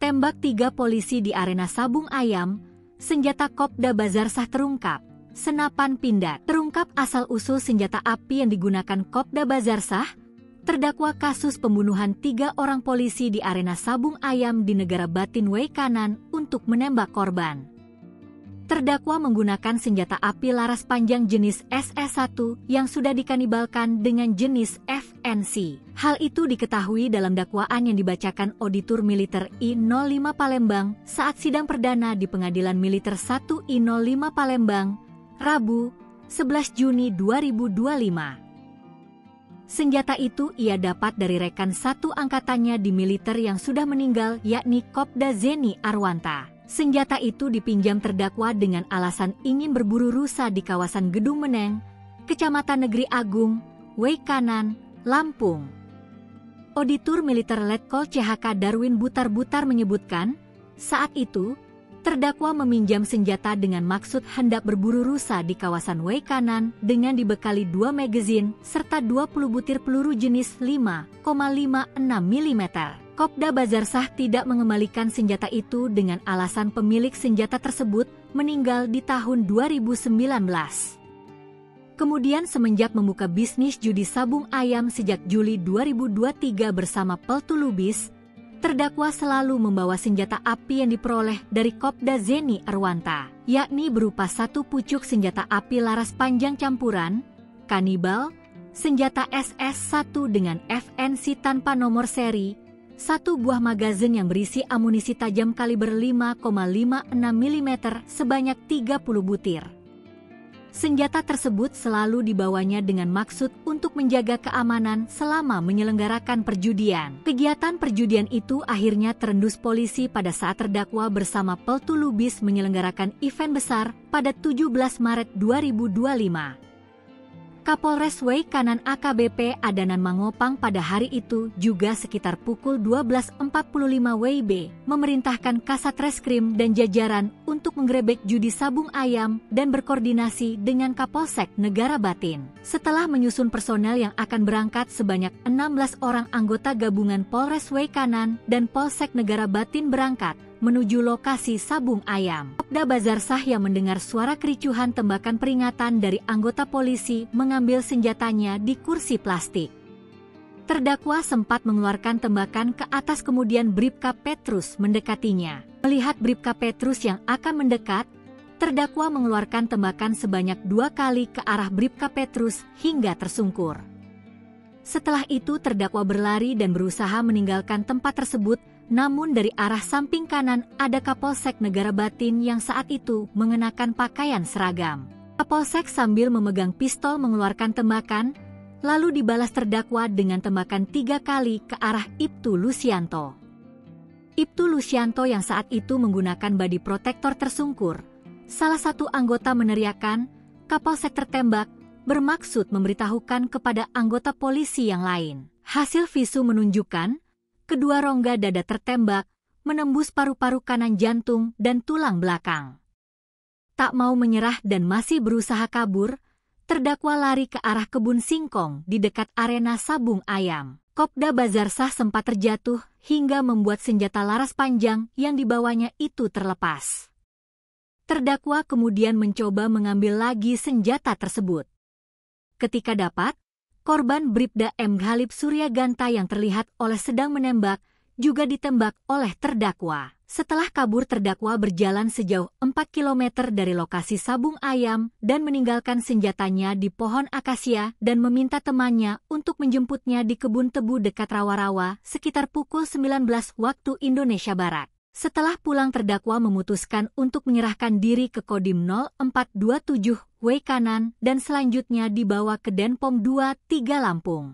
Tembak 3 polisi di arena sabung ayam, senjata Kopda Bazarsah terungkap. Senapan pindad terungkap asal-usul senjata api yang digunakan Kopda Bazarsah, terdakwa kasus pembunuhan 3 orang polisi di arena sabung ayam di negara Batin Wei Kanan untuk menembak korban. Terdakwa menggunakan senjata api laras panjang jenis SS1 yang sudah dikanibalkan dengan jenis FNC. Hal itu diketahui dalam dakwaan yang dibacakan Auditor Militer I-05 Palembang saat sidang perdana di Pengadilan Militer 1 I-05 Palembang, Rabu, 11 Juni 2025. Senjata itu ia dapat dari rekan satu angkatannya di militer yang sudah meninggal, yakni Kopda Zeni Arwanta. Senjata itu dipinjam terdakwa dengan alasan ingin berburu rusa di kawasan Gedung Meneng, Kecamatan Negeri Agung, Wei Kanan, Lampung. Auditor Militer Letkol CHK Darwin Butar-Butar menyebutkan, saat itu, terdakwa meminjam senjata dengan maksud hendak berburu rusa di kawasan Wei Kanan dengan dibekali 2 magazin serta 20 butir peluru jenis 5,56 mm. Kopda Bazarsah tidak mengembalikan senjata itu dengan alasan pemilik senjata tersebut meninggal di tahun 2019. Kemudian semenjak membuka bisnis judi sabung ayam sejak Juli 2023 bersama Peltu Lubis, terdakwa selalu membawa senjata api yang diperoleh dari Kopda Zeni Arwanta, yakni berupa 1 pucuk senjata api laras panjang campuran, kanibal, senjata SS1 dengan FNC tanpa nomor seri, 1 buah magazin yang berisi amunisi tajam kaliber 5,56 mm sebanyak 30 butir. Senjata tersebut selalu dibawanya dengan maksud untuk menjaga keamanan selama menyelenggarakan perjudian. Kegiatan perjudian itu akhirnya terendus polisi pada saat terdakwa bersama Peltu Lubis menyelenggarakan event besar pada 17 Maret 2025. Kapolres Wei Kanan AKBP Adanan Mangopang pada hari itu juga sekitar pukul 12.45 WIB memerintahkan Kasat Reskrim dan jajaran untuk menggerebek judi sabung ayam dan berkoordinasi dengan Kapolsek Negara Batin. Setelah menyusun personel yang akan berangkat sebanyak 16 orang anggota gabungan Polres Wei Kanan dan Polsek Negara Batin berangkat menuju lokasi sabung ayam. Kopda Bazarsah yang mendengar suara kericuhan tembakan peringatan dari anggota polisi mengambil senjatanya di kursi plastik. Terdakwa sempat mengeluarkan tembakan ke atas kemudian Bribka Petrus mendekatinya. Melihat Bribka Petrus yang akan mendekat, terdakwa mengeluarkan tembakan sebanyak 2 kali ke arah Bribka Petrus hingga tersungkur. Setelah itu terdakwa berlari dan berusaha meninggalkan tempat tersebut. Namun dari arah samping kanan ada Kapolsek Negara Batin yang saat itu mengenakan pakaian seragam. Kapolsek sambil memegang pistol mengeluarkan tembakan, lalu dibalas terdakwa dengan tembakan 3 kali ke arah Ibtu Lusianto. Ibtu Lusianto yang saat itu menggunakan body protector tersungkur. Salah satu anggota meneriakkan, Kapolsek tertembak, bermaksud memberitahukan kepada anggota polisi yang lain. Hasil visu menunjukkan, kedua rongga dada tertembak, menembus paru-paru kanan jantung dan tulang belakang. Tak mau menyerah dan masih berusaha kabur, terdakwa lari ke arah kebun singkong di dekat arena sabung ayam. Kopda Bazarsah sempat terjatuh hingga membuat senjata laras panjang yang dibawanya itu terlepas. Terdakwa kemudian mencoba mengambil lagi senjata tersebut. Ketika dapat, korban Bribda M. Ghalib Suryaganta yang terlihat oleh sedang menembak juga ditembak oleh terdakwa. Setelah kabur terdakwa berjalan sejauh 4 km dari lokasi sabung ayam dan meninggalkan senjatanya di pohon akasia dan meminta temannya untuk menjemputnya di kebun tebu dekat rawa-rawa sekitar pukul 19 waktu Indonesia Barat. Setelah pulang terdakwa memutuskan untuk menyerahkan diri ke Kodim 0427 Wei Kanan dan selanjutnya dibawa ke Denpom 23 Lampung.